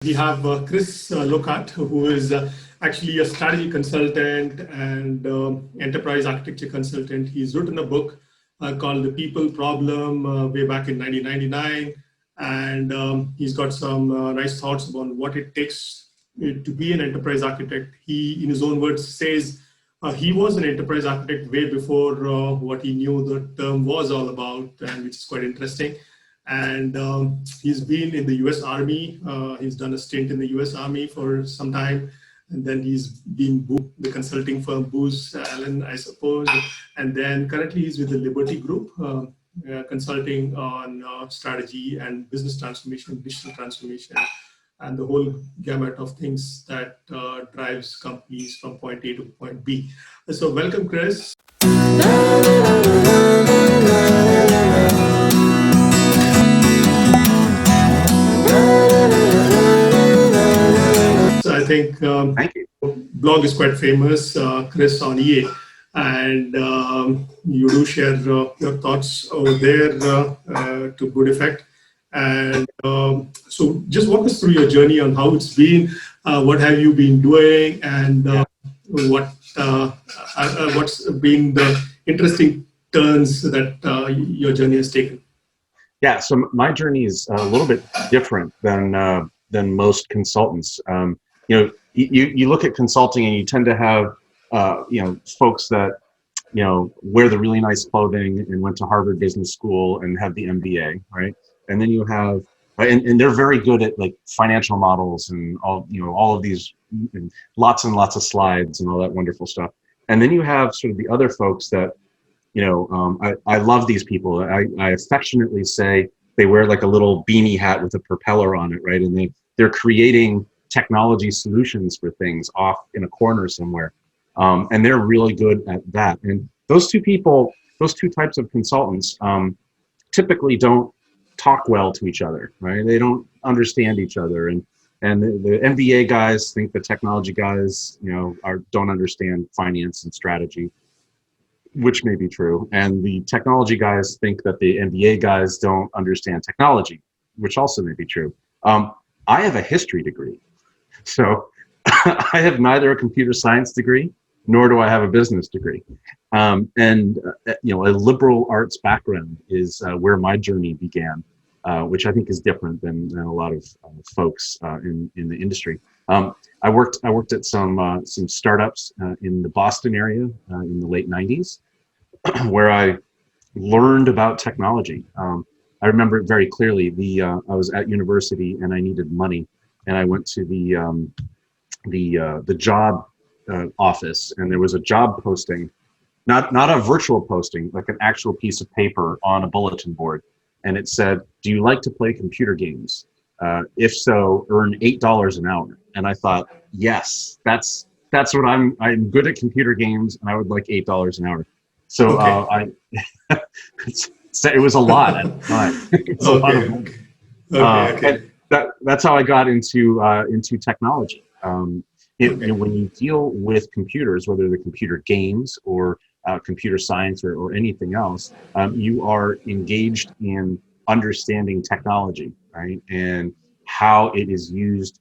We have Chris Lockhart, who is actually a strategy consultant and enterprise architecture consultant. He's written a book called The People Problem way back in 1999. And he's got some nice thoughts on what it takes to be an enterprise architect. He, in his own words, says he was an enterprise architect way before what he knew the term was all about, and which is quite interesting. And he's been in the US Army. He's done a stint in the US Army for some time. And then he's been the consulting firm Booz Allen, I suppose. And then currently he's with the Liberty Group, consulting on strategy and business transformation, digital transformation, and the whole gamut of things that drives companies from point A to point B. So welcome, Chris. So I think Thank you. Blog is quite famous, Chris on EA, and you do share your thoughts over there to good effect. And so just walk us through your journey on how it's been, what have you been doing, and what's been the interesting turns that your journey has taken. Yeah, so my journey is a little bit different than most consultants. You look at consulting and you tend to have folks that wear the really nice clothing and went to Harvard Business School and have the MBA, right? And then you have and they're very good at like financial models and all of these and lots of slides and all that wonderful stuff. And then you have sort of the other folks that I love these people. I affectionately say they wear like a little beanie hat with a propeller on it, right? And they're creating technology solutions for things off in a corner somewhere. And they're really good at that. And those two types of consultants typically don't talk well to each other, right? They don't understand each other. And the MBA guys think the technology guys, don't understand finance and strategy, which may be true. And the technology guys think that the MBA guys don't understand technology, which also may be true. I have a history degree. So I have neither a computer science degree, nor do I have a business degree. A liberal arts background is where my journey began, which I think is different than a lot of folks in the industry. I worked at some startups in the Boston area in the late 90s, where I learned about technology. I remember it very clearly. I was at university and I needed money, and I went to the job office, and there was a job posting, not a virtual posting, like an actual piece of paper on a bulletin board, and it said, "Do you like to play computer games? If so, earn $8 an hour." And I thought, yes, that's what I'm good at computer games, and I would like $8 an hour. So okay. It was a lot at the time. It's a lot of money. Okay. That's how I got into technology. When you deal with computers, whether they're computer games or computer science or anything else, you are engaged in understanding technology, right? And how it is used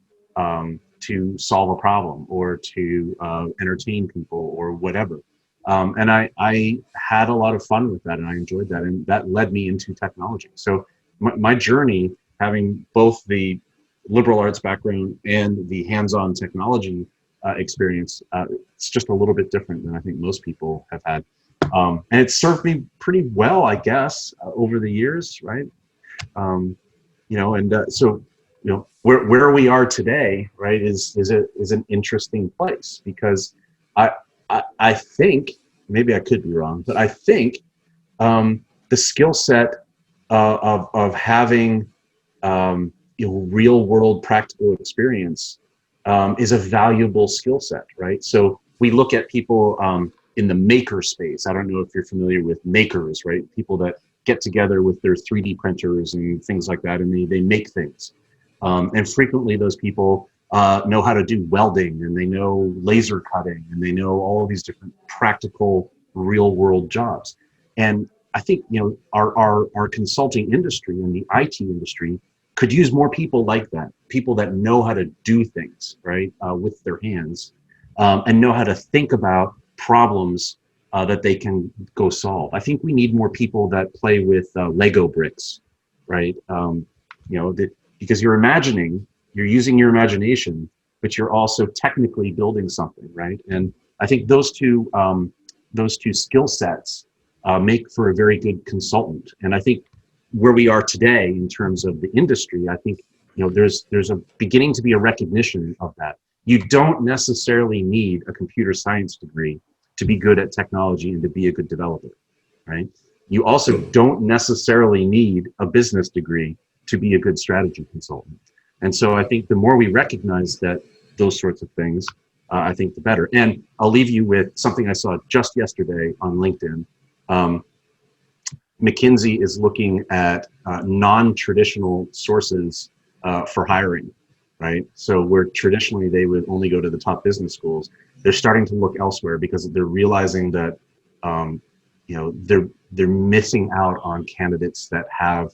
to solve a problem or to entertain people or whatever. And I had a lot of fun with that, and I enjoyed that, and that led me into technology. So my journey, having both the liberal arts background and the hands-on technology experience, it's just a little bit different than I think most people have had. And it served me pretty well, I guess, over the years, right? So where we are today, right, is an interesting place, because I think, maybe I could be wrong, but I think the skill set of having real world practical experience is a valuable skill set, right? So we look at people in the maker space. I don't know if you're familiar with makers, right? People that get together with their 3D printers and things like that, and they make things. And frequently those people know how to do welding, and they know laser cutting, and they know all of these different practical real world jobs. And I think our consulting industry and the IT industry could use more people like that, people that know how to do things, right, with their hands, and know how to think about problems that they can go solve. I think we need more people that play with Lego bricks, right? Because you're using your imagination, but you're also technically building something, right? And I think those two skill sets make for a very good consultant. And I think where we are today in terms of the industry, I think there's a beginning to be a recognition of that. You don't necessarily need a computer science degree to be good at technology and to be a good developer, right? You also don't necessarily need a business degree to be a good strategy consultant. And so I think the more we recognize that those sorts of things, I think the better. And I'll leave you with something I saw just yesterday on LinkedIn. McKinsey is looking at non-traditional sources for hiring, right? So where traditionally they would only go to the top business schools, they're starting to look elsewhere because they're realizing that they're missing out on candidates that have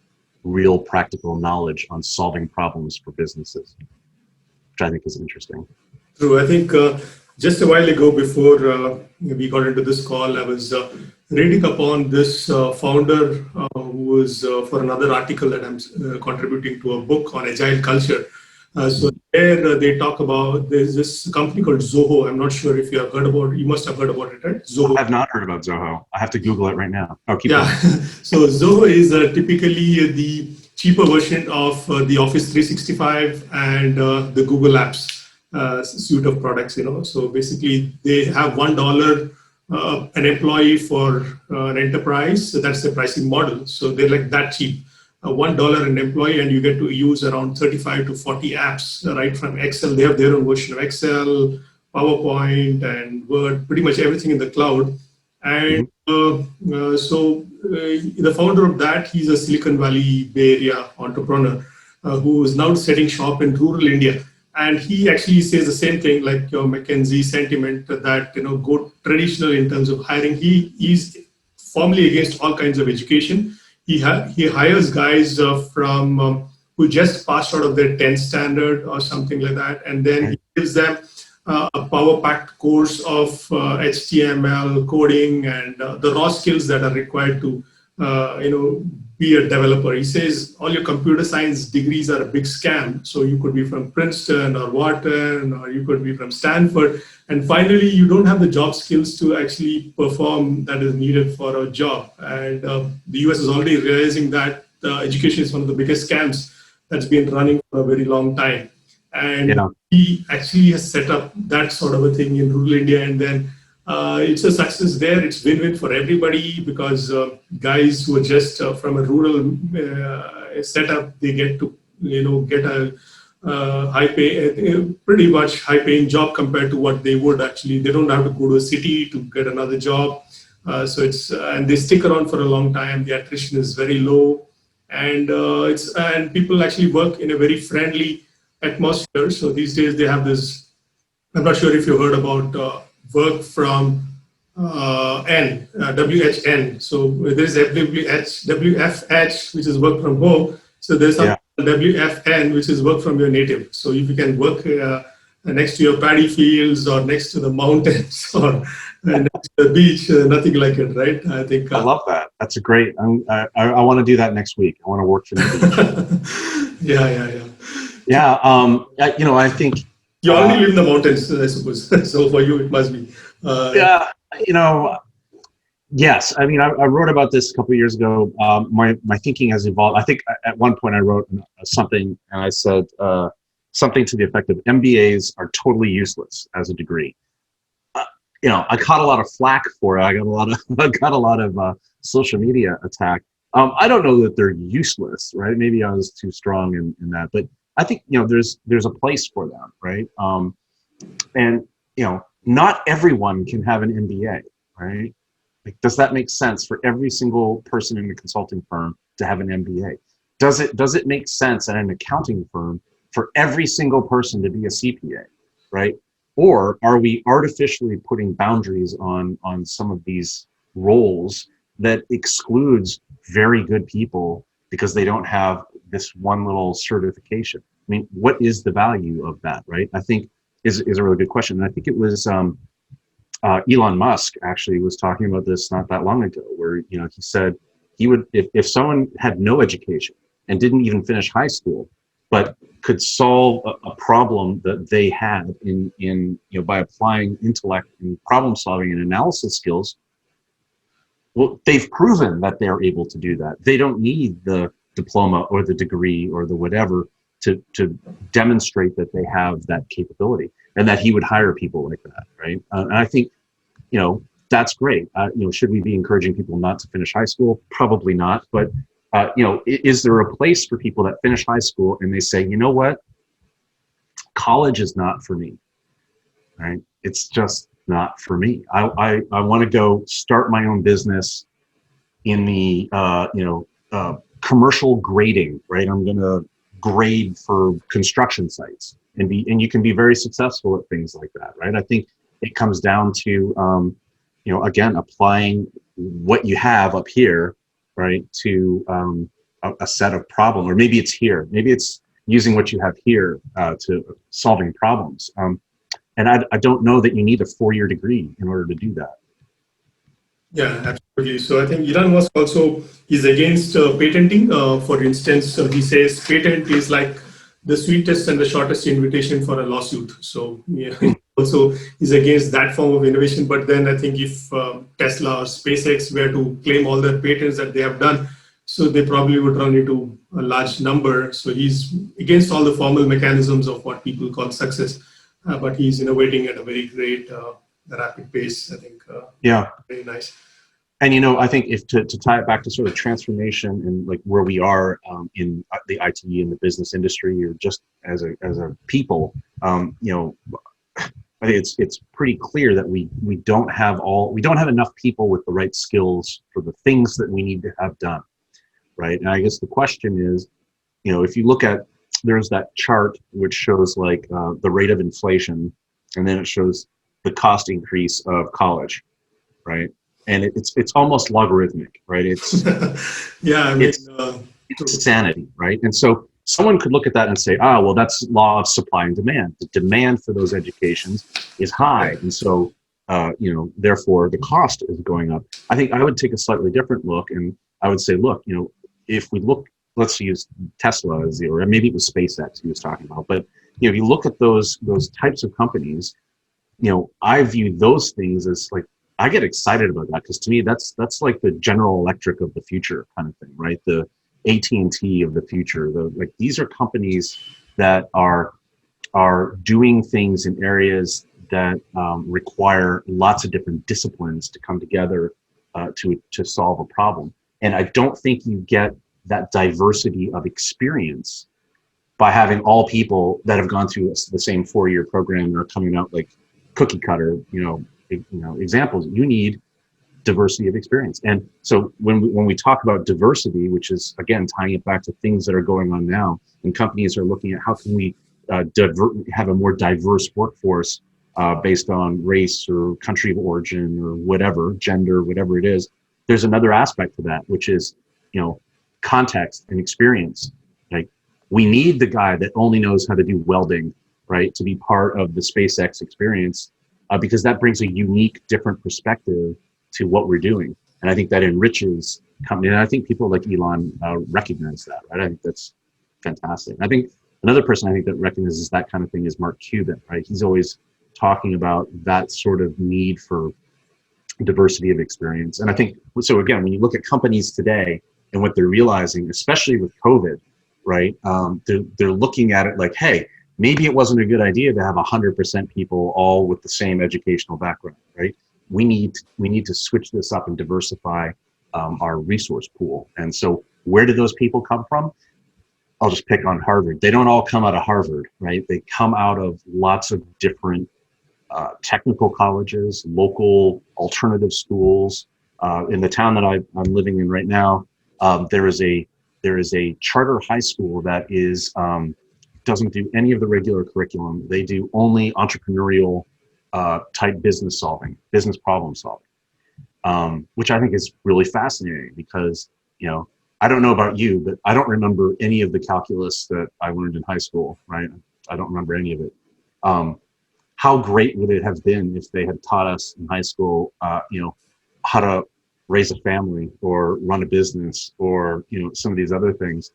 real practical knowledge on solving problems for businesses, which I think is interesting. True. I think just a while ago, before we got into this call, I was reading upon this founder who was for another article that I'm contributing to a book on agile culture. So there they talk about, there's this company called Zoho. I'm not sure if you have heard about it. You must have heard about it, right? Zoho. I have not heard about Zoho. I have to Google it right now. Oh, keep going. So Zoho is typically the cheaper version of the Office 365 and the Google Apps suite of products. So basically they have $1 an employee for an enterprise. So that's the pricing model. So they're like that cheap. $1 an employee, and you get to use around 35 to 40 apps, right from Excel. They have their own version of Excel, PowerPoint, and Word, pretty much everything in the cloud. And so the founder of that, he's a Silicon Valley Bay Area entrepreneur who is now setting shop in rural India. And he actually says the same thing, like your McKinsey sentiment that, go traditional in terms of hiring. He is firmly against all kinds of education. He hires guys from who just passed out of their 10th standard or something like that, and then he gives them a power-packed course of HTML coding and the raw skills that are required to be a developer. He says all your computer science degrees are a big scam. So you could be from Princeton or Wharton, or you could be from Stanford. And finally, you don't have the job skills to actually perform that is needed for a job. And the US is already realizing that education is one of the biggest scams that's been running for a very long time. And he actually has set up that sort of a thing in rural India. And then it's a success there. It's win-win for everybody because guys who are just from a rural setup, they get to get a pretty much high-paying job compared to what they would actually. They don't have to go to a city to get another job. So it's and they stick around for a long time. The attrition is very low, and and people actually work in a very friendly atmosphere. So these days they have this. I'm not sure if you heard about. Work from WHN. So there's WFH, which is work from home. So there's some WFN, which is work from your native. So if you can work next to your paddy fields or next to the mountains or next to the beach, nothing like it, right? I think. I love that. That's a great. I want to do that next week. I want to work from the beach. Yeah. I think. You already live in the mountains, I suppose. So for you, it must be. Yes. I mean, I wrote about this a couple of years ago. My thinking has evolved. I think at one point I wrote something, and I said something to the effect of MBAs are totally useless as a degree. I caught a lot of flack for it. I got a lot of social media attack. I don't know that they're useless, right? Maybe I was too strong in that, but I think there's a place for them, right? And not everyone can have an MBA, right? Like, does that make sense for every single person in a consulting firm to have an MBA? Does it make sense at an accounting firm for every single person to be a CPA, right? Or are we artificially putting boundaries on some of these roles that excludes very good people because they don't have this one little certification. I mean, what is the value of that, right? I think is a really good question. And I think it was Elon Musk actually was talking about this not that long ago, where he said he would, if someone had no education and didn't even finish high school, but could solve a problem that they had in by applying intellect and problem solving and analysis skills, well, they've proven that they're able to do that. They don't need the diploma or the degree or the whatever to demonstrate that they have that capability, and that he would hire people like that, right? And I think, that's great. Should we be encouraging people not to finish high school? Probably not. But is there a place for people that finish high school and they say, you know what, college is not for me, right? It's just not for me. I want to go start my own business in the commercial grading, right? I'm going to grade for construction sites and you can be very successful at things like that, right? I think it comes down to again, applying what you have up here, right, to a set of problems, or maybe it's here, maybe it's using what you have here to solving problems. And I don't know that you need a 4-year degree in order to do that. Yeah, absolutely. So I think Elon Musk also is against patenting. For instance, he says patent is like the sweetest and the shortest invitation for a lawsuit. So also is against that form of innovation. But then I think if Tesla or SpaceX were to claim all the patents that they have done, so they probably would run into a large number. So he's against all the formal mechanisms of what people call success, but he's innovating at a very great, rapid pace. I think. Yeah. Very nice. And I think if to tie it back to sort of transformation and like where we are in the IT and the business industry, or just as a people, I think it's pretty clear that we don't have enough people with the right skills for the things that we need to have done, right? And I guess the question is, if you look at, there's that chart which shows like the rate of inflation, and then it shows the cost increase of college, right? And it's almost logarithmic, right? It's yeah, it's insanity, right? And so someone could look at that and say, well, that's law of supply and demand. The demand for those educations is high, and so therefore the cost is going up. I think I would take a slightly different look, and I would say, look, if we look, let's use Tesla as or maybe it was SpaceX he was talking about, but if you look at those types of companies, I view those things as like, I get excited about that, because to me that's like the General Electric of the future kind of thing, right? The AT&T of the future. These are companies that are doing things in areas that require lots of different disciplines to come together to solve a problem. And I don't think you get that diversity of experience by having all people that have gone through the same 4-year program and are coming out like cookie cutter, examples. You need diversity of experience. And so when we talk about diversity, which is again tying it back to things that are going on now, and companies are looking at how can we have a more diverse workforce based on race or country of origin or whatever, gender, whatever it is. There's another aspect to that, which is context and experience. Like, we need the guy that only knows how to do welding, right, to be part of the SpaceX experience, because that brings a unique, different perspective to what we're doing. And I think that enriches company. And I think people like Elon recognize that, right? I think that's fantastic. I think another person I think that recognizes that kind of thing is Mark Cuban, right? He's always talking about that sort of need for diversity of experience. And I think, so again, when you look at companies today and what they're realizing, especially with COVID, right? They're looking at it like, hey, maybe it wasn't a good idea to have 100% people all with the same educational background, right? We need to switch this up and diversify our resource pool. And so where do those people come from? I'll just pick on Harvard. They don't all come out of Harvard, right? They come out of lots of different technical colleges, local alternative schools. In the town that I'm living in right now, there is a charter high school that is doesn't do any of the regular curriculum. They do only entrepreneurial type business problem solving, which I think is really fascinating, because I don't know about you, but I don't remember any of the calculus that I learned in high school, right? I don't remember any of it. How great would it have been if they had taught us in high school, how to raise a family or run a business or, some of these other things.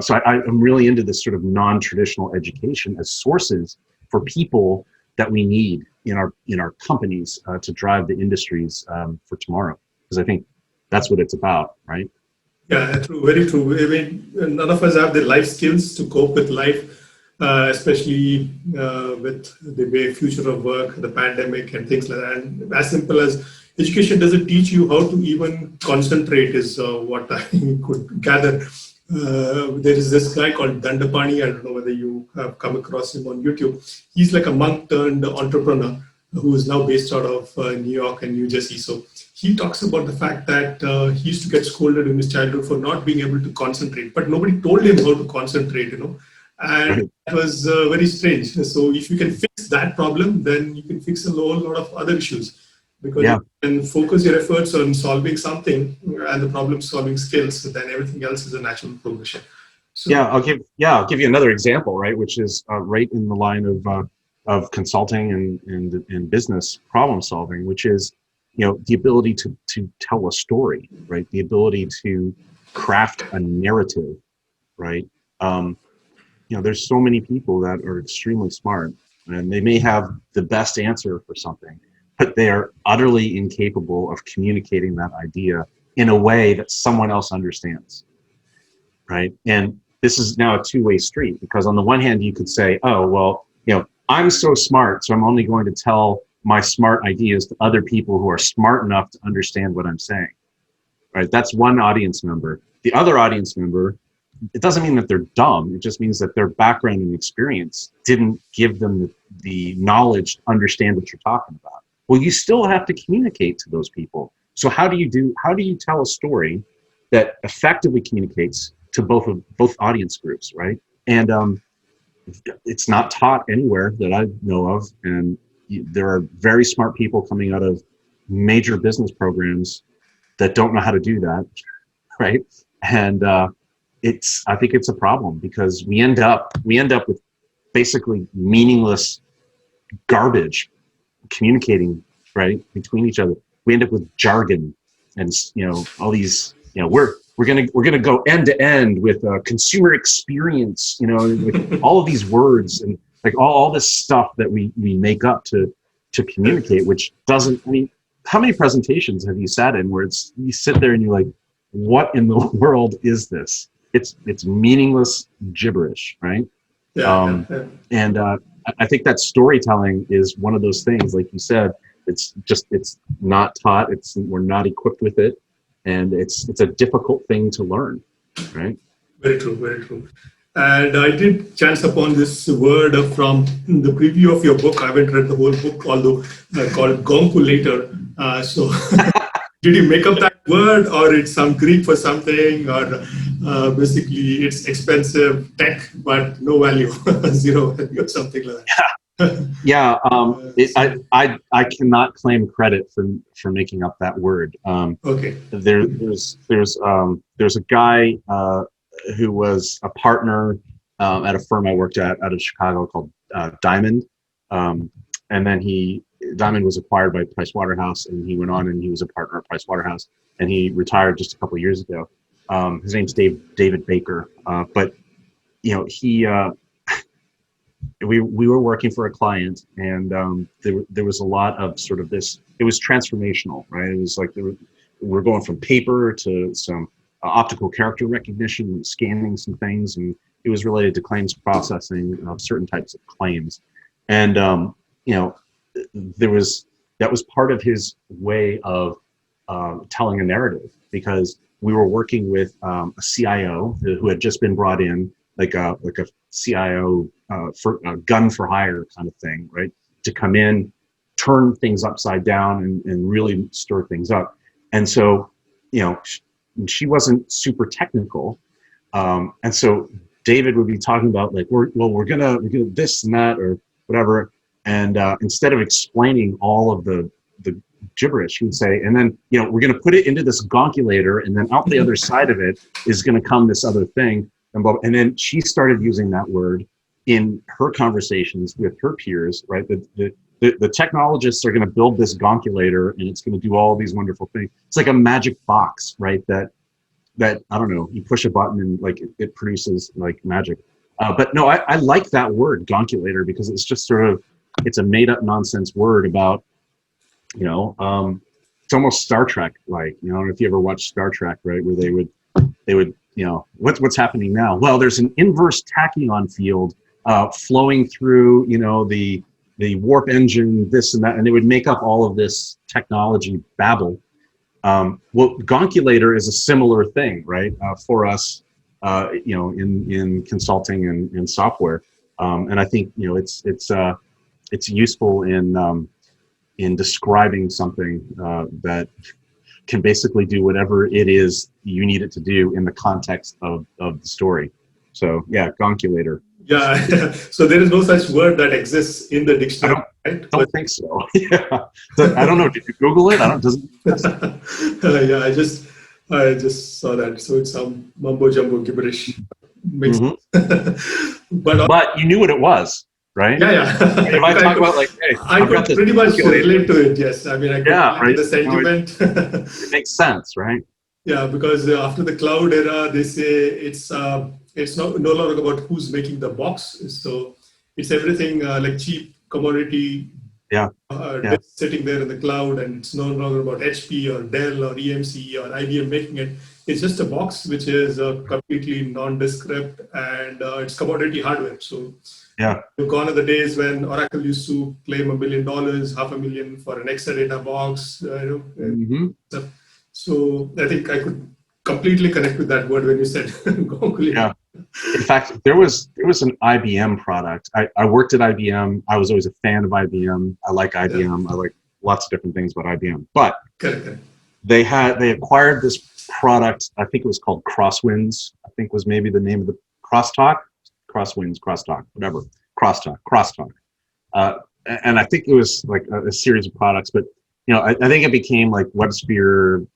So I'm really into this sort of non-traditional education as sources for people that we need in our companies to drive the industries for tomorrow. Because I think that's what it's about, right? Yeah, true, very true. I mean, none of us have the life skills to cope with life, especially with the way future of work, the pandemic, and things like that. And as simple as education doesn't teach you how to even concentrate, is what I could gather. There is this guy called Dandapani. I don't know whether you have come across him on YouTube. He's like a monk turned entrepreneur who is now based out of New York and New Jersey. So he talks about the fact that he used to get scolded in his childhood for not being able to concentrate, but nobody told him how to concentrate, and that was very strange. So if you can fix that problem, then you can fix a whole lot of other issues, because you can focus your efforts on solving something and the problem solving skills, then everything else is a natural progression. So, I'll give you another example, right, which is right in the line of consulting and business problem solving, which is the ability to tell a story, right? The ability to craft a narrative, right? There's so many people that are extremely smart, and they may have the best answer for something, but they are utterly incapable of communicating that idea in a way that someone else understands, right? And this is now a two-way street, because on the one hand, you could say, oh, well, I'm so smart, so I'm only going to tell my smart ideas to other people who are smart enough to understand what I'm saying, right? That's one audience member. The other audience member, it doesn't mean that they're dumb. It just means that their background and experience didn't give them the knowledge to understand what you're talking about. Well, you still have to communicate to those people. So how do you tell a story that effectively communicates to both audience groups, right? And it's not taught anywhere that I know of, and there are very smart people coming out of major business programs that don't know how to do that, right? And I think it's a problem, because we end up with basically meaningless garbage communicating, right, between each other. We end up with jargon and all these, we're gonna go end to end with consumer experience, like all of these words and like all this stuff that we make up to communicate, which doesn't. I mean, how many presentations have you sat in where you sit there and you're like, what in the world is this? It's meaningless gibberish, right? And I think that storytelling is one of those things, like you said, it's not taught. We're not equipped with it, and it's a difficult thing to learn, right? Very true, very true. And I did chance upon this word from the preview of your book. I haven't read the whole book, although called Gonkulator. So did you make up that word, or it's some Greek for something, or basically it's expensive tech, but no value, zero value, or something like that? Yeah, I cannot claim credit for making up that word. Okay. There's a guy who was a partner at a firm I worked at out of Chicago called Diamond, and then Diamond was acquired by Pricewaterhouse, and he went on and he was a partner at Pricewaterhouse, and he retired just a couple of years ago. His name's David Baker, but he. We were working for a client, and there was a lot of sort of this. It was transformational, right? It was like we're going from paper to some optical character recognition and scanning some things, and it was related to claims processing of certain types of claims. And that was part of his way of telling a narrative, because we were working with a CIO who had just been brought in, like a CIO for a gun for hire kind of thing, right? To come in, turn things upside down, and really stir things up. And so, she wasn't super technical, and so David would be talking about like, we're gonna this and that or whatever, and instead of explaining all of the gibberish. He would say, and then, we're going to put it into this Gonkulator, and then out the other side of it is going to come this other thing. And then she started using that word in her conversations with her peers, right? The technologists are going to build this Gonkulator, and it's going to do all these wonderful things. It's like a magic box, right? That I don't know, you push a button and like it produces like magic. But no, I like that word Gonkulator because it's just sort of, it's a made up nonsense word about, it's almost Star Trek like. I don't know if you ever watched Star Trek, right? Where they would what's happening now? Well, there's an inverse tachyon field flowing through, the warp engine, this and that, and they would make up all of this technology babble. Well, Gonkulator is a similar thing, right? For us, in consulting and software, and I think it's useful in describing something that can basically do whatever it is you need it to do in the context of the story. So yeah, Gonkulator. Yeah, so there is no such word that exists in the dictionary, I don't think so. Yeah, I don't know. Did you Google it? Yeah, I just saw that. So it's some mumbo jumbo gibberish. Makes sense. But you knew what it was, right? Yeah. If I talk about like, hey, I could pretty much relate to it. Yes, I mean, I could relate to the sentiment. It makes sense, right? Yeah, because after the cloud era, they say it's no longer about who's making the box. So it's everything like cheap commodity sitting there in the cloud, and it's no longer about HP or Dell or EMC or IBM making it. It's just a box which is completely nondescript, and it's commodity hardware. So gone are the days when Oracle used to claim $1 million, $500,000 for an Exadata box. So I think I could completely connect with that word when you said Gonkulators. Yeah. In fact, there was an IBM product. I worked at IBM. I was always a fan of IBM. I like IBM. I like lots of different things about IBM. But they acquired this product. I think it was called Crosswinds. I think was maybe the name of the Crosstalk, whatever. Crosstalk. And I think it was like a series of products. But I think it became like WebSphere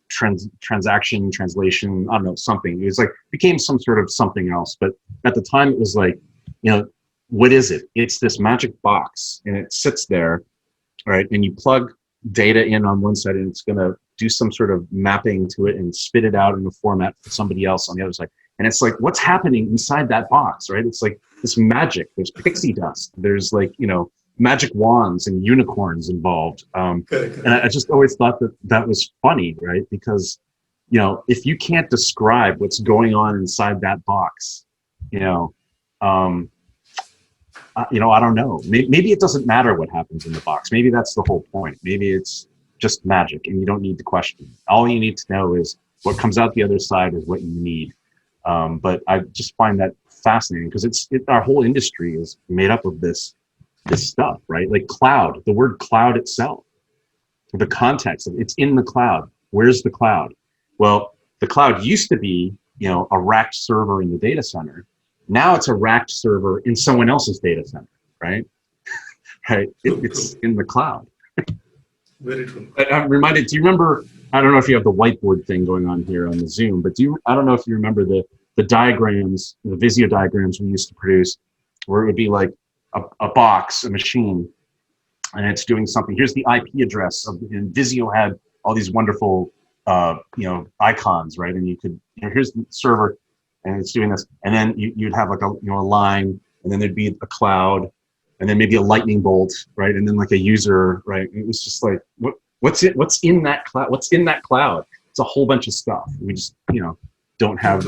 transaction translation. I don't know, something. It was like became some sort of something else. But at the time, it was like, what is it? It's this magic box, and it sits there, right? And you plug data in on one side, and it's going to do some sort of mapping to it and spit it out in a format for somebody else on the other side. And it's like, what's happening inside that box, right? It's like this magic. There's pixie dust. There's like, magic wands and unicorns involved. And I just always thought that was funny, right? Because, if you can't describe what's going on inside that box, I don't know. Maybe it doesn't matter what happens in the box. Maybe that's the whole point. Maybe it's just magic and you don't need to question. All you need to know is what comes out the other side is what you need. But I just find that fascinating because our whole industry is made up of this stuff, right? Like cloud, the word cloud itself, the context of it's in the cloud. Where's the cloud? Well, the cloud used to be, a racked server in the data center. Now it's a racked server in someone else's data center, right? Right. It's in the cloud. Very true. I'm reminded, do you remember, I don't know if you have the whiteboard thing going on here on the Zoom, but I don't know if you remember the diagrams, the Vizio diagrams we used to produce, where it would be like a box, a machine, and it's doing something. Here's the IP address and Vizio had all these wonderful, icons, right? And you could, here's the server, and it's doing this, and then you'd have like a line, and then there'd be a cloud, and then maybe a lightning bolt, right? And then like a user, right? And it was just like, what's in that cloud? What's in that cloud? It's a whole bunch of stuff. We just, don't have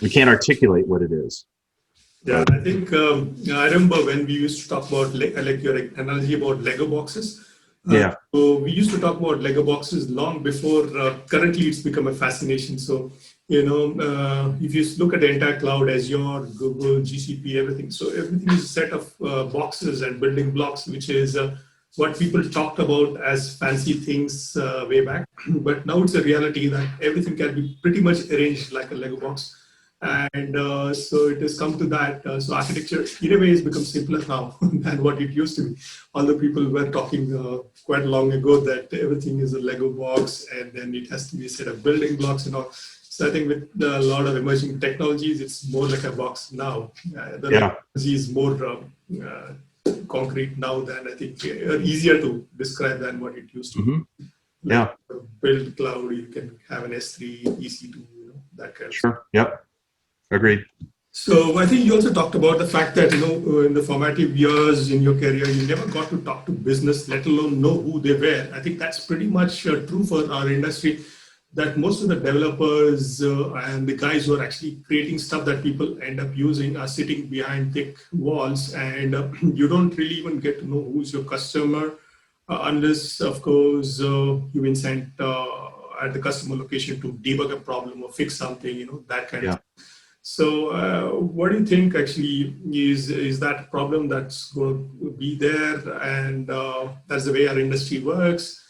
we can't articulate what it is. Yeah, I think I remember when we used to talk about like your analogy about Lego boxes. So we used to talk about Lego boxes long before. Currently, it's become a fascination. So if you look at the entire cloud, Azure, Google, GCP, everything. So everything is a set of boxes and building blocks, which is what people talked about as fancy things way back. But now it's a reality that everything can be pretty much arranged like a Lego box. And so it has come to that. So architecture, in a way, has become simpler now than what it used to be. Although people were talking quite long ago that everything is a Lego box and then it has to be a set of building blocks and all. So I think with a lot of emerging technologies, it's more like a box now. The Yeah. technology is more concrete now than I think easier to describe than what it used to be. Mm-hmm. Yeah. Build cloud, you can have an S3, EC2, that kind of stuff. Sure. Yep. Agreed. So I think you also talked about the fact that, in the formative years in your career, you never got to talk to business, let alone know who they were. I think that's pretty much true for our industry, that most of the developers and the guys who are actually creating stuff that people end up using are sitting behind thick walls, and you don't really even get to know who's your customer unless, of course, you've been sent at the customer location to debug a problem or fix something, that kind of thing. So what do you think actually is that a problem that's going to be there, and that's the way our industry works?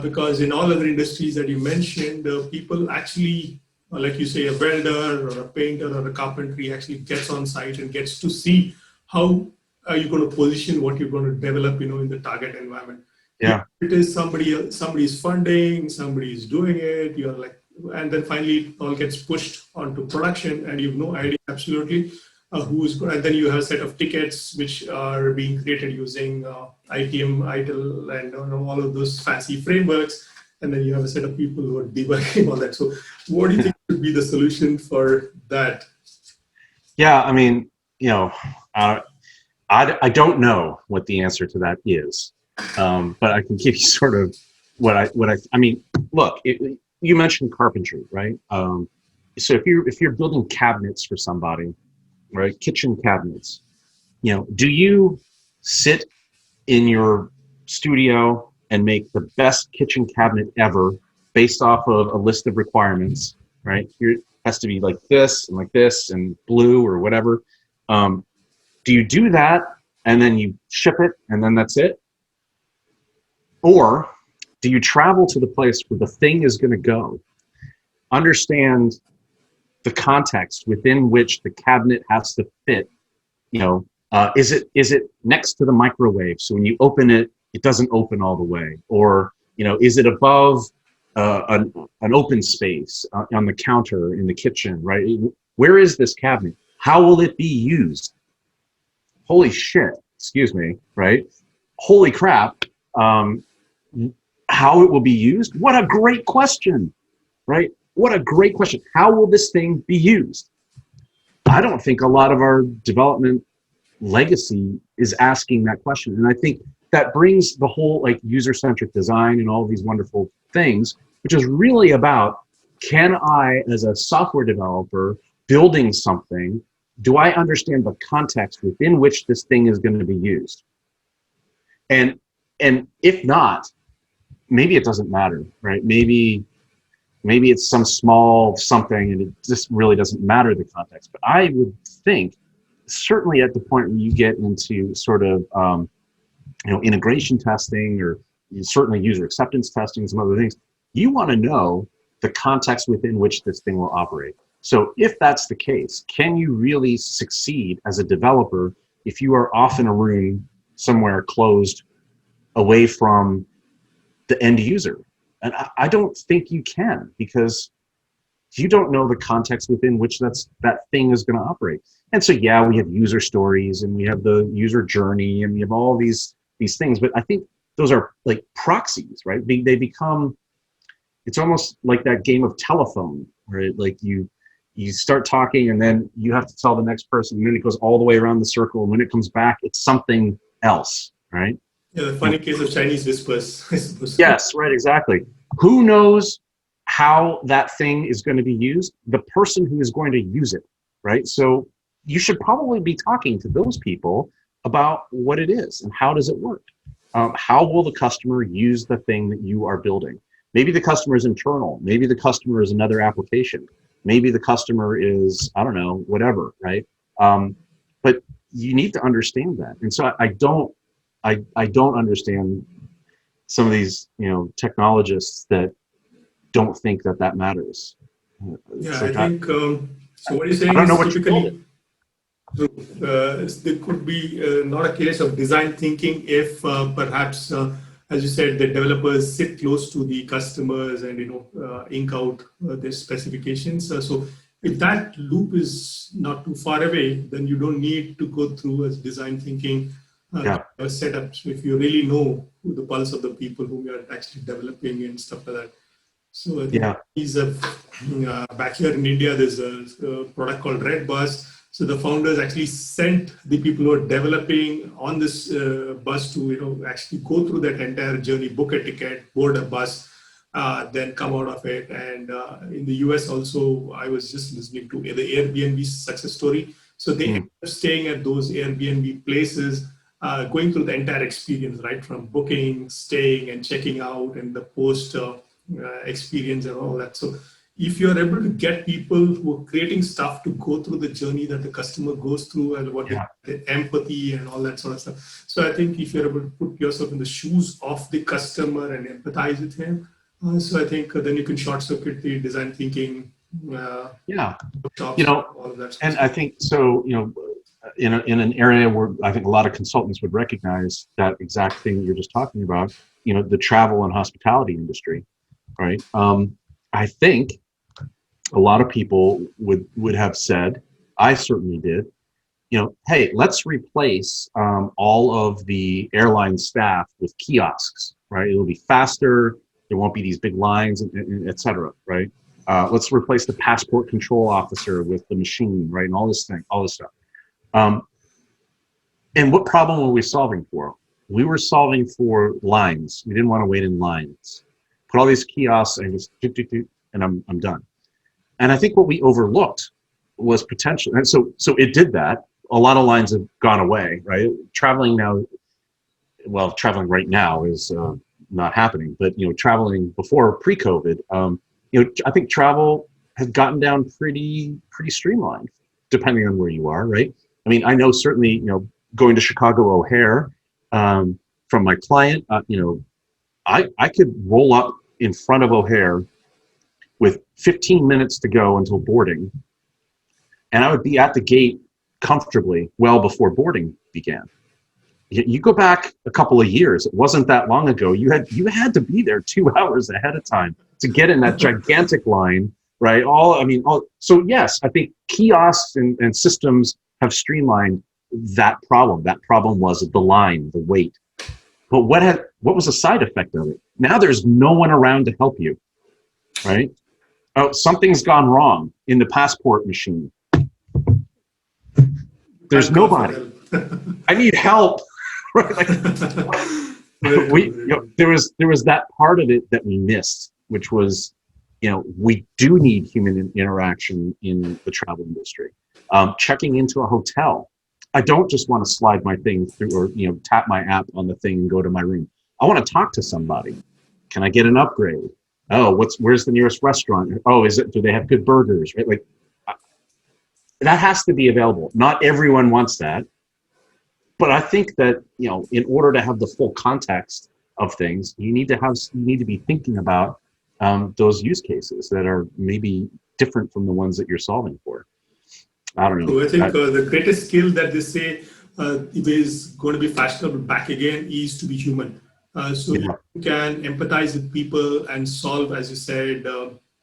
Because in all other industries that you mentioned, people actually, like you say, a welder or a painter or a carpentry actually gets on site and gets to see how are you going to position what you're going to develop, in the target environment. Yeah. It is somebody's funding, somebody's doing it, you're like, and then finally it all gets pushed onto production and you have no idea absolutely who's going. And then you have a set of tickets which are being created using ITM, ITIL, and all of those fancy frameworks. And then you have a set of people who are debugging all that. So what do you think would be the solution for that? Yeah, I mean, I don't know what the answer to that is, but I can give you sort of what I mean. Look, you mentioned carpentry, right? So if you're building cabinets for somebody, right, kitchen cabinets, do you sit in your studio and make the best kitchen cabinet ever based off of a list of requirements, right? Here it has to be like this and blue or whatever. Do you do that and then you ship it and then that's it? Or do you travel to the place where the thing is going to go, understand the context within which the cabinet has to fit? Is it next to the microwave, so when you open it, it doesn't open all the way? Or is it above an open space on the counter in the kitchen, right? Where is this cabinet? How will it be used? Holy shit, excuse me, right? Holy crap. How it will be used? What a great question, right? What a great question. How will this thing be used? I don't think a lot of our development legacy is asking that question. And I think that brings the whole user-centric design and all these wonderful things, which is really about, can I, as a software developer building something, do I understand the context within which this thing is going to be used? And if not, maybe it doesn't matter, right? Maybe it's some small something and it just really doesn't matter the context. But I would think, certainly at the point where you get into sort of integration testing, or certainly user acceptance testing, some other things, you want to know the context within which this thing will operate. So if that's the case, can you really succeed as a developer if you are off in a room somewhere closed away from the end user? And I don't think you can, because you don't know the context within which that thing is going to operate. And so, yeah, we have user stories and we have the user journey and we have all these things, but I think those are like proxies, right? They become, it's almost like that game of telephone, right? Like you start talking and then you have to tell the next person, and then it goes all the way around the circle, and when it comes back, it's something else, right? Yeah, the funny case of Chinese whispers, I suppose. Yes, right, exactly. Who knows how that thing is going to be used? The person who is going to use it, right? So you should probably be talking to those people about what it is and how does it work. How will the customer use the thing that you are building? Maybe the customer is internal. Maybe the customer is another application. Maybe the customer is, I don't know, whatever, right? But you need to understand that. And so I don't understand some of these, technologists that don't think that matters. Yeah, I think So what you're I saying don't know is what you called it. typically there could be not a case of design thinking if perhaps, as you said, the developers sit close to the customers and ink out their specifications. So if that loop is not too far away, then you don't need to go through a design thinking setup. So if you really know who the pulse of the people whom you are actually developing and stuff like that. So I think back here in India, there's a product called Red Bus. So the founders actually sent the people who are developing on this bus to actually go through that entire journey, book a ticket, board a bus, then come out of it. And in the US also, I was just listening to the Airbnb success story. So they end up staying at those Airbnb places, going through the entire experience, right, from booking, staying, and checking out, and the post experience and all that. So if you're able to get people who are creating stuff to go through the journey that the customer goes through and what the empathy and all that sort of stuff. So I think if you're able to put yourself in the shoes of the customer and empathize with him, so I think then you can short circuit the design thinking. All of that and I think so, in an area where I think a lot of consultants would recognize that exact thing you're just talking about, the travel and hospitality industry, right? I think a lot of people would have said, I certainly did, hey, let's replace all of the airline staff with kiosks, right? It'll be faster. There won't be these big lines, and et cetera, right? Let's replace the passport control officer with the machine, right? And all this stuff. And what problem were we solving for? We were solving for lines. We didn't want to wait in lines. Put all these kiosks and just and I'm done. And I think what we overlooked was potential. And so it did that. A lot of lines have gone away, right? Traveling right now is not happening. But traveling before pre-COVID, I think travel has gotten down pretty streamlined, depending on where you are, right? I mean, I know certainly, going to Chicago O'Hare from my client, I could roll up in front of O'Hare with 15 minutes to go until boarding, and I would be at the gate comfortably well before boarding began. You go back a couple of years, it wasn't that long ago, you had to be there 2 hours ahead of time to get in that gigantic line, right? So yes, I think kiosks and systems have streamlined that problem. That problem was the line, the wait. But what was the side effect of it? Now there's no one around to help you, right? Oh, something's gone wrong in the passport machine. There's nobody. I need help. Right? There was that part of it that we missed, which was, we do need human interaction in the travel industry. Checking into a hotel. I don't just want to slide my thing through or, tap my app on the thing and go to my room. I want to talk to somebody. Can I get an upgrade? Oh, where's the nearest restaurant? Oh, do they have good burgers? Right? Like that has to be available. Not everyone wants that. But I think that, in order to have the full context of things, you need to be thinking about those use cases that are maybe different from the ones that you're solving for. I don't know. So I think the greatest skill that they say is going to be fashionable back again is to be human. You can empathize with people and solve, as you said,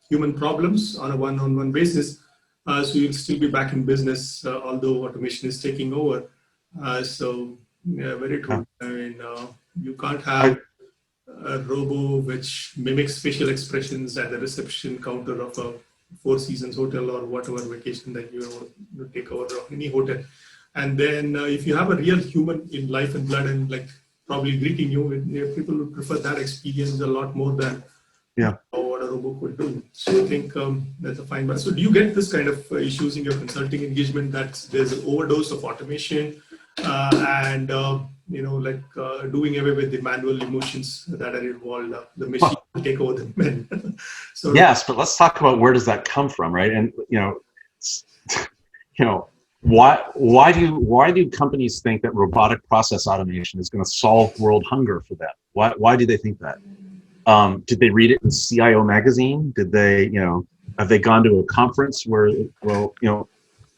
human problems on a one-on-one basis. So you'll still be back in business, although automation is taking over. Very true. I mean, you can't have a robo which mimics facial expressions at the reception counter of a Four Seasons hotel or whatever vacation that you want to take over, or any hotel. And then if you have a real human in life and blood and like probably greeting you, people would prefer that experience a lot more than what a robot could do. So I think that's a fine balance. So do you get this kind of issues in your consulting engagement that there's an overdose of automation and doing away with the manual emotions that are involved? The machine will take over the men. So yes, but let's talk about where does that come from, right? And why do companies think that robotic process automation is going to solve world hunger for them? Why do they think that? Did they read it in CIO magazine? Did they Have they gone to a conference where, well,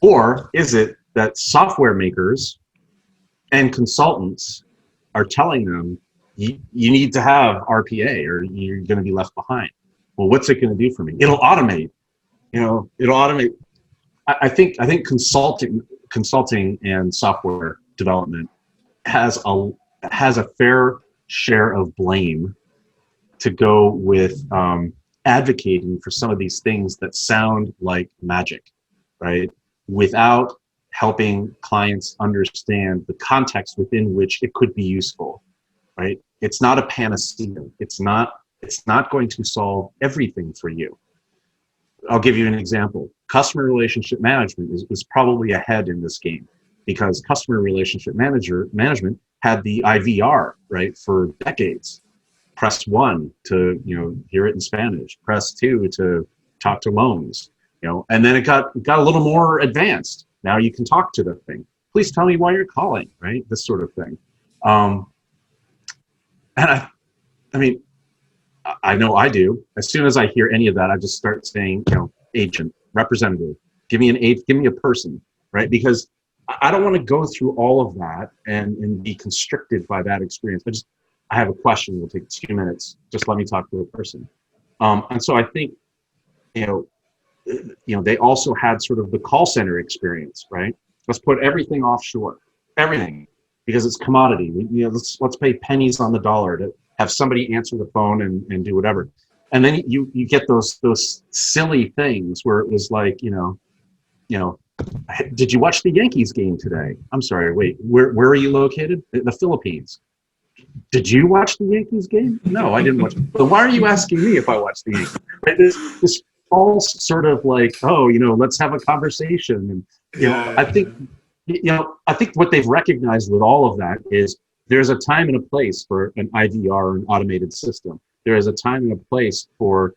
or is it that software makers and consultants are telling them you need to have RPA or you're going to be left behind? Well, what's it going to do for me? It'll automate. It'll automate. I think consulting and software development has a fair share of blame to go with advocating for some of these things that sound like magic, right? Without helping clients understand the context within which it could be useful, right? It's not a panacea. It's not going to solve everything for you. I'll give you an example. Customer relationship management is probably ahead in this game because customer relationship management had the IVR, right, for decades. Press 1 to hear it in Spanish. Press 2 to talk to loans. And then it got a little more advanced. Now you can talk to the thing. Please tell me why you're calling, right? This sort of thing. And I mean, I know I do. As soon as I hear any of that, I just start saying, agent, representative, give me a person, right? Because I don't want to go through all of that and be constricted by that experience. I have a question. It'll take 2 minutes. Just let me talk to a person. And so I think, they also had sort of the call center experience, right? Let's put everything offshore, everything, because it's commodity. Let's pay pennies on the dollar to have somebody answer the phone and do whatever. And then you get those silly things where it was like, did you watch the Yankees game today? I'm sorry, wait, where are you located? The Philippines. Did you watch the Yankees game? No, I didn't watch it. But why are you asking me if I watched the Yankees? Right? This false sort of like, let's have a conversation. And I think what they've recognized with all of that is there's a time and a place for an IVR, an automated system. There is a time and a place for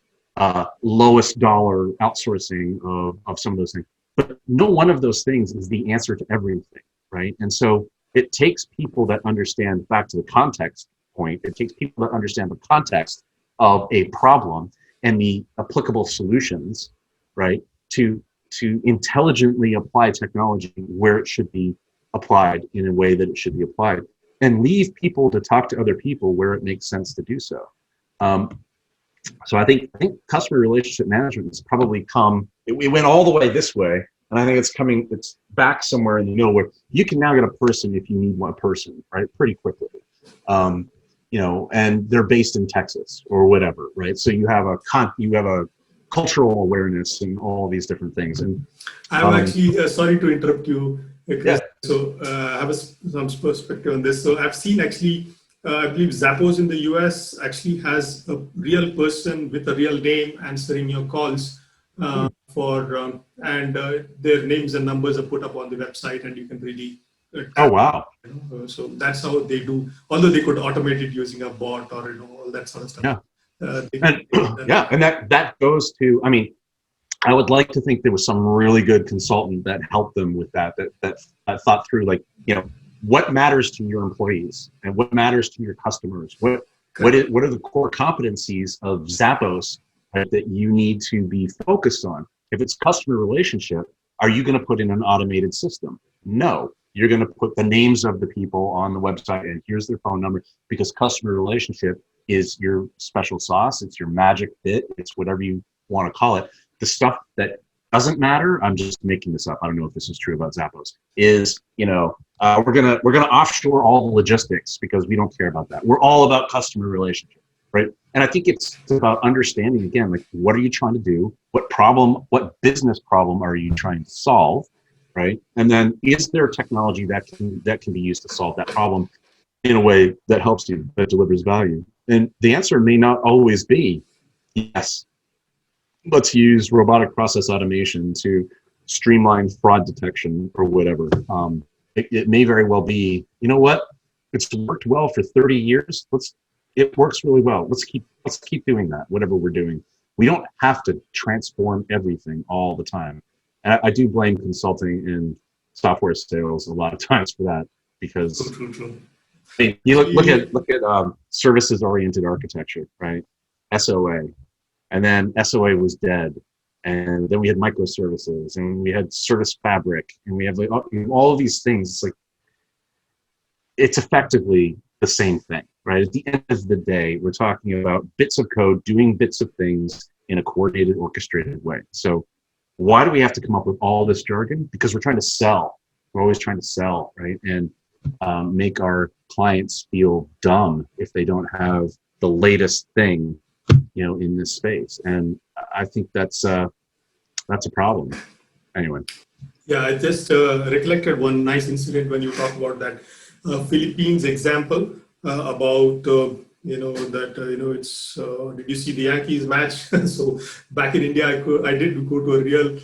lowest dollar outsourcing of some of those things. But no one of those things is the answer to everything, right? And so it takes people that understand, back to the context point, it takes people that understand the context of a problem and the applicable solutions, right, to intelligently apply technology where it should be applied in a way that it should be applied, and leave people to talk to other people where it makes sense to do so. So I think customer relationship management has probably we went all the way this way, and I think it's back somewhere in the middle where you can now get a person if you need one person, right, pretty quickly. And they're based in Texas or whatever, right? So you have a cultural awareness and all these different things. And I'm actually sorry to interrupt you, Chris. Yeah. So I have some perspective on this. So I've seen actually, I believe Zappos in the US actually has a real person with a real name answering your calls and their names and numbers are put up on the website, and you can really. Oh wow! So that's how they do. Although they could automate it using a bot or all that sort of stuff. Yeah. And that goes to. I mean, I would like to think there was some really good consultant that helped them with that thought through, like, what matters to your employees and what matters to your customers. What are the core competencies of Zappos, right, that you need to be focused on? If it's customer relationship, are you going to put in an automated system? No. You're going to put the names of the people on the website and here's their phone number, because customer relationship is your special sauce. It's your magic bit. It's whatever you want to call it. The stuff that doesn't matter, I'm just making this up, I don't know if this is true about Zappos, is, we're gonna offshore all the logistics because we don't care about that. We're all about customer relationship, right? And I think it's about understanding, again, like, what are you trying to do? What business problem are you trying to solve? Right? And then is there technology that can be used to solve that problem in a way that helps you, that delivers value? And the answer may not always be, yes, let's use robotic process automation to streamline fraud detection or whatever. It may very well be, you know what? It's worked well for 30 years. It works really well. Let's keep doing that, whatever we're doing. We don't have to transform everything all the time. And I do blame consulting and software sales a lot of times for that, because True. I mean, you look at services oriented architecture, right? SOA, and then SOA was dead, and then we had microservices, and we had service fabric, and we have like all of these things. It's like, it's effectively the same thing, right? At the end of the day, we're talking about bits of code doing bits of things in a coordinated, orchestrated way. So why do we have to come up with all this jargon? Because we're trying to sell. We're always trying to sell, right? And make our clients feel dumb if they don't have the latest thing, in this space. And I think that's a problem. Anyway. Yeah, I just recollected one nice incident when you talk about that Philippines example about it's did you see the Yankees match? So back in India, I did go to a real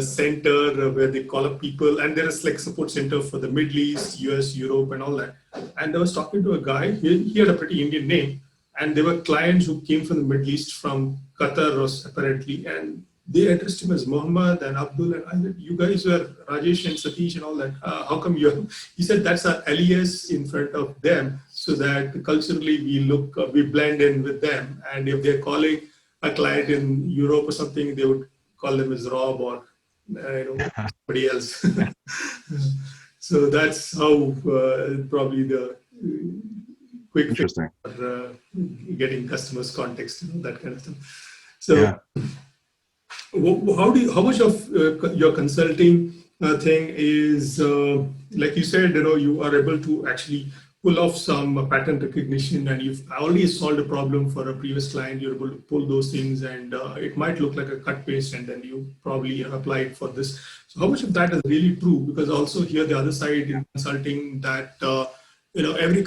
center where they call up people, and there is like support center for the Middle East, US, Europe, and all that. And I was talking to a guy. He had a pretty Indian name, and there were clients who came from the Middle East, from Qatar, apparently, and they addressed him as Muhammad and Abdul, and I said, you guys were Rajesh and Satish and all that. How come you? He said that's our alias in front of them, so that culturally we blend in with them. And if they're calling a client in Europe or something, they would call them as Rob or somebody else. So that's how probably the quick fix for getting customers context, that kind of stuff. So. Yeah. How much of your consulting thing is, like you said, you are able to actually pull off some pattern recognition, and you've already solved a problem for a previous client, you're able to pull those things, and it might look like a cut paste, and then you probably apply it for this. So how much of that is really true? Because also here, the other side in consulting, that, every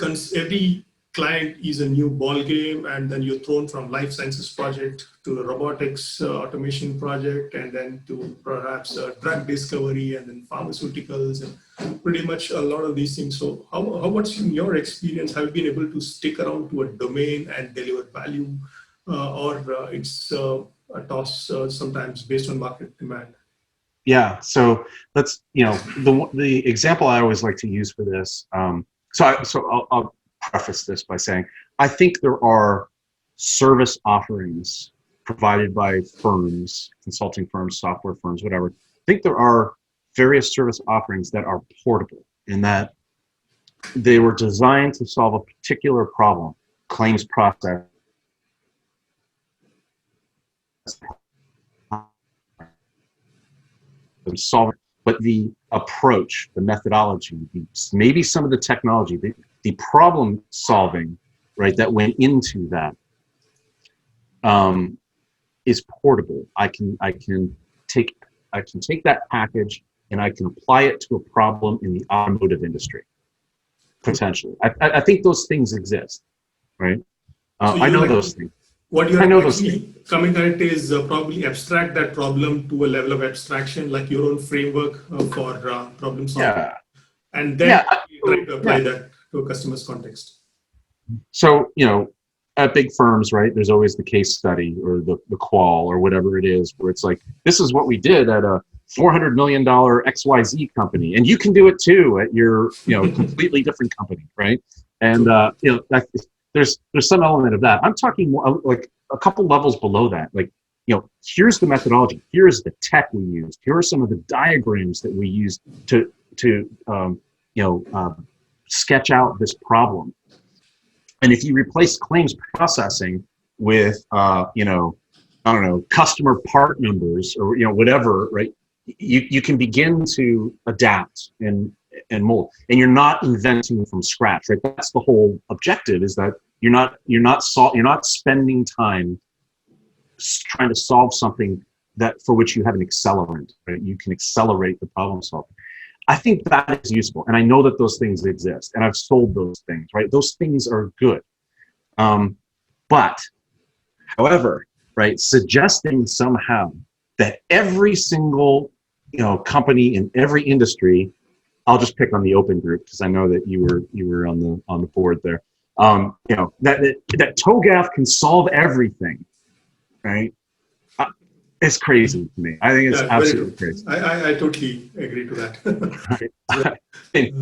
client is a new ball game, and then you're thrown from life sciences project to a robotics automation project, and then to perhaps drug discovery, and then pharmaceuticals, and pretty much a lot of these things. So how much in your experience have you been able to stick around to a domain and deliver value, or it's a toss sometimes based on market demand? Yeah, so let's, the example I always like to use for this, I'll preface this by saying, I think there are service offerings provided by firms, consulting firms, software firms, whatever. I think there are various service offerings that are portable, in that they were designed to solve a particular problem, claims process. But the approach, the methodology, maybe some of the technology, the problem solving, right, that went into that is portable. I can take that package and I can apply it to a problem in the automotive industry, potentially. I think those things exist, right? So I know those things. What you're actually coming at is probably abstract that problem to a level of abstraction, like your own framework for problem solving. Yeah. And then try to apply that to a customer's context. So, at big firms, right, there's always the case study or the qual or whatever it is, where it's like, this is what we did at a $400 million XYZ company, and you can do it too at your, completely different company, right? And, there's some element of that. I'm talking more like a couple levels below that. Like, here's the methodology. Here's the tech we used. Here are some of the diagrams that we used to sketch out this problem. And if you replace claims processing with, customer part numbers or, whatever, right? You can begin to adapt and mold, and you're not inventing from scratch, right? That's the whole objective, is that you're not spending time trying to solve something that for which you have an accelerant, right? You can accelerate the problem solving. I think that is useful, and I know that those things exist, and I've sold those things, right? Those things are good. But, however, right, suggesting somehow that every single company in every industry, I'll just pick on the open group because I know that you were on the board there. That TOGAF can solve everything, right? It's crazy to me. I think it's absolutely crazy. I totally agree to that. Right.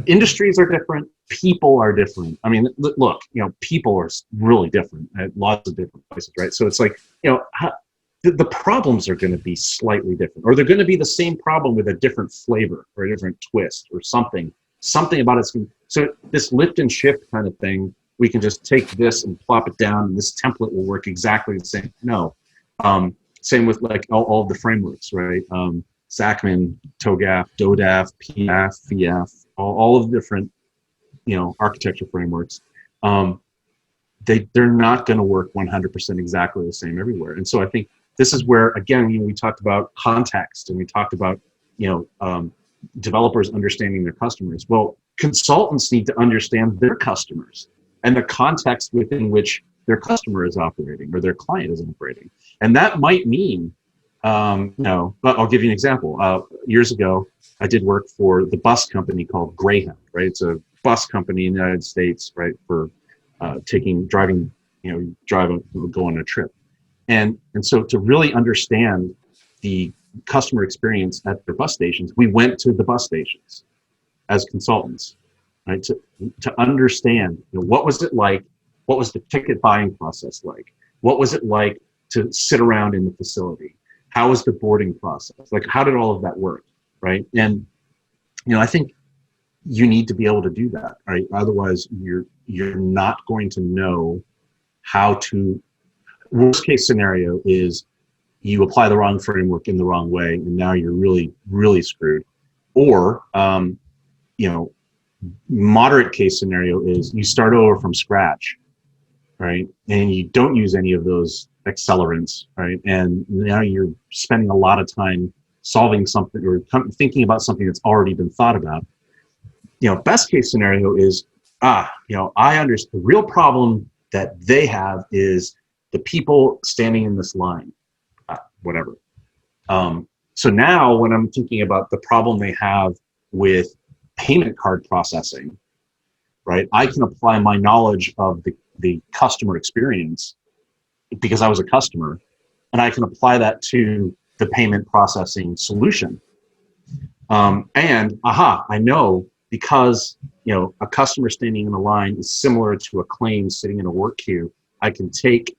Industries are different. People are different. I mean, look, people are really different at lots of different places, right? So it's like, the problems are going to be slightly different, or they're going to be the same problem with a different flavor or a different twist or something about it. So this lift and shift kind of thing, we can just take this and plop it down and this template will work exactly the same. No. Same with like all of the frameworks, right? Zachman, TOGAF, DODAF, PF, VF, all of the different, architecture frameworks. They're not going to work 100% exactly the same everywhere. And so I think this is where, again, we talked about context and we talked about, developers understanding their customers. Well, consultants need to understand their customers and the context within which their customer is operating or their client is operating. And that might mean, but I'll give you an example. Years ago, I did work for the bus company called Greyhound, right? It's a bus company in the United States, right? For go on a trip. And so to really understand the customer experience at their bus stations, we went to the bus stations as consultants, right? To understand, what was it like? What was the ticket buying process like? What was it like to sit around in the facility? How was the boarding process? Like, how did all of that work, right? And, I think you need to be able to do that, right? Otherwise, you're not going to know how to. Worst case scenario is you apply the wrong framework in the wrong way, and now you're really, really screwed. Or, moderate case scenario is you start over from scratch, right? And you don't use any of those accelerants, right? And now you're spending a lot of time solving something or thinking about something that's already been thought about. Best case scenario is, I understand the real problem that they have is the people standing in this line, whatever. So now when I'm thinking about the problem they have with payment card processing, right? I can apply my knowledge of the customer experience because I was a customer, and I can apply that to the payment processing solution. I know because, a customer standing in a line is similar to a claim sitting in a work queue. I can take,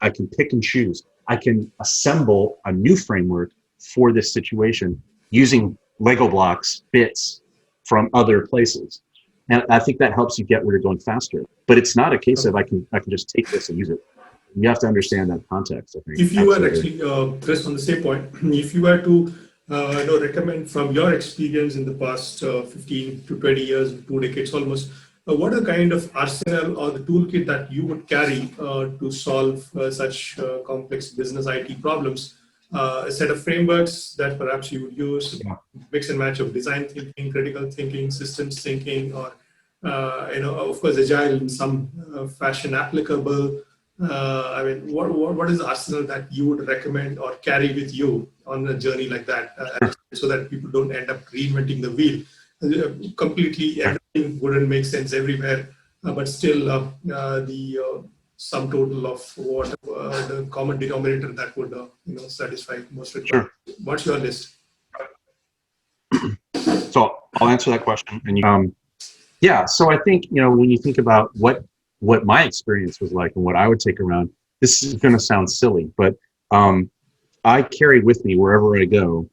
I can pick and choose. I can assemble a new framework for this situation using Lego blocks, bits from other places. And I think that helps you get where you're going faster. But it's not a case of I can just take this and use it. You have to understand that context, I think. If you were actually, Chris, on the same point, if you were to recommend from your experience in the past 15 to 20 years, 2 decades almost, what are the kind of arsenal or the toolkit that you would carry to solve such complex business IT problems? A set of frameworks that perhaps you would use, mix and match of design thinking, critical thinking, systems thinking, or of course, agile in some fashion applicable. What is the arsenal that you would recommend or carry with you on a journey like that, so that people don't end up reinventing the wheel? Completely, everything wouldn't make sense everywhere, but still the sum total of what the common denominator that would satisfy most requirements. Sure. What's your list? So I'll answer that question. And so I think when you think about what my experience was like and what I would take around, this is going to sound silly, but I carry with me wherever I go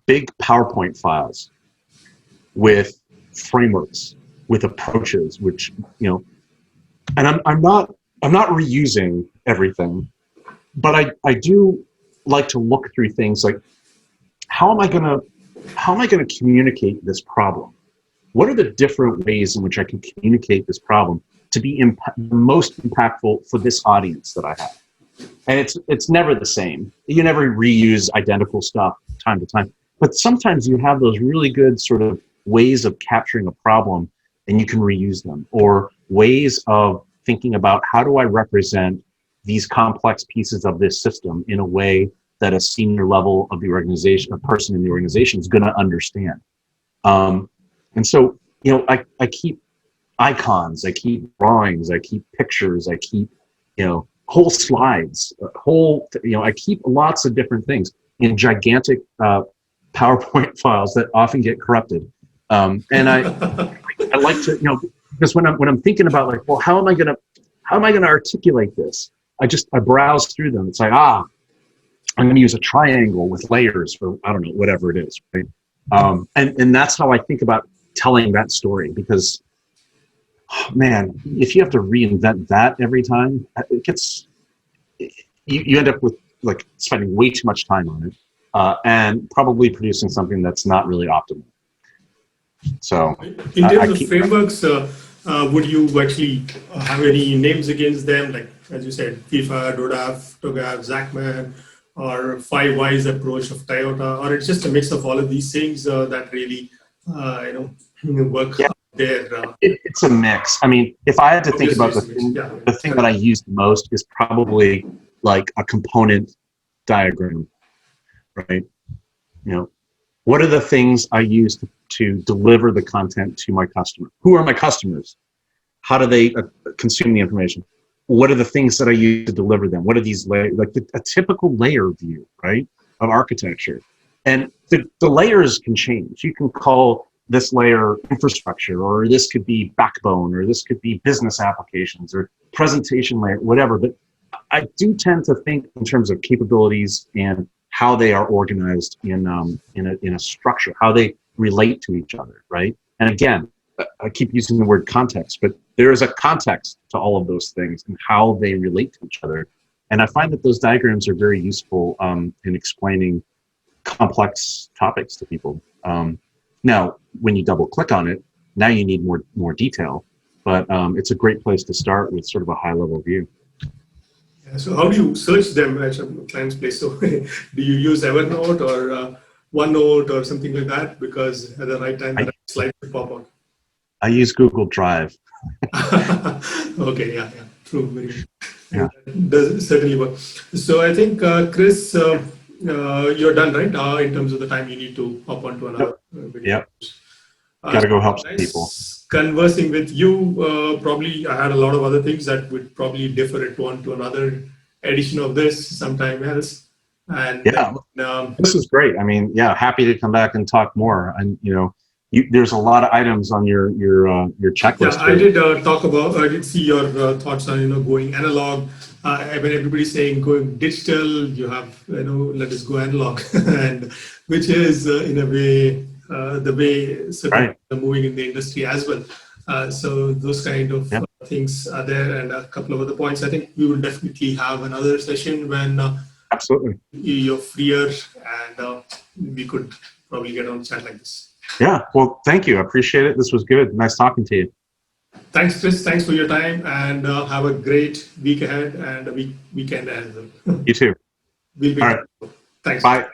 big PowerPoint files with frameworks, with approaches, which and I'm not reusing everything, but I do like to look through things like how am I gonna communicate this problem? What are the different ways in which I can communicate this problem to be most impactful for this audience that I have? And it's never the same. You never reuse identical stuff time to time, but sometimes you have those really good sort of ways of capturing a problem and you can reuse them, or ways of thinking about how do I represent these complex pieces of this system in a way that a senior level of the organization, a person in the organization is going to understand. And so, I keep icons, I keep drawings, I keep pictures, I keep, whole slides, I keep lots of different things in gigantic PowerPoint files that often get corrupted. And I like to, because when I'm thinking about like, well, how am I gonna articulate this? I browse through them. It's like, I'm going to use a triangle with layers, or I don't know, whatever it is, right? And that's how I think about telling that story, because, man, if you have to reinvent that every time, it gets, you end up with like spending way too much time on it, and probably producing something that's not really optimal. So, in terms of frameworks, would you actually have any names against them? Like, as you said, FIFA, DODAF, TOGAF, Zachman, or 5 Whys approach of Toyota, or it's just a mix of all of these things that really, work there? It's a mix. I mean, if I had to think about the thing that I use the most is probably like a component diagram, right? What are the things I use to deliver the content to my customer? Who are my customers? How do they consume the information? What are the things that I use to deliver them? What are these layers? Like a typical layer view, right, of architecture. And the layers can change. You can call this layer infrastructure, or this could be backbone, or this could be business applications, or presentation layer, whatever. But I do tend to think in terms of capabilities and how they are organized in a structure, how they relate to each other, right? And again, I keep using the word context, but there is a context to all of those things and how they relate to each other. And I find that those diagrams are very useful in explaining complex topics to people. Now, when you double click on it, now you need more detail, but it's a great place to start with sort of a high level view. Yeah, so how do you search them at a client's place? So do you use Evernote or OneNote or something like that? Because at the right time, the slide will pop out. I use Google Drive. Okay, yeah, true. Very good. Yeah. Does certainly work. So I think, Chris, you're done, right? In terms of the time you need to hop onto another video. Yep. Got to go help some people. Conversing with you, probably I had a lot of other things that would probably differ it one to another edition of this sometime else. And this is great. I mean, happy to come back and talk more. And there's a lot of items on your checklist. Yeah, I did see your thoughts on going analog. I mean, everybody's saying going digital. You have let us go analog, and which is in a way the way certainly moving in the industry as well. So those kind of things are there, and a couple of other points. I think we will definitely have another session when absolutely you're freer, and we could probably get on a chat like this. Yeah, well, thank you. I appreciate it. This was good. Nice talking to you. Thanks, Chris. Thanks for your time, and have a great week ahead and a weekend ahead. You too. We'll be all right. Thanks. Bye.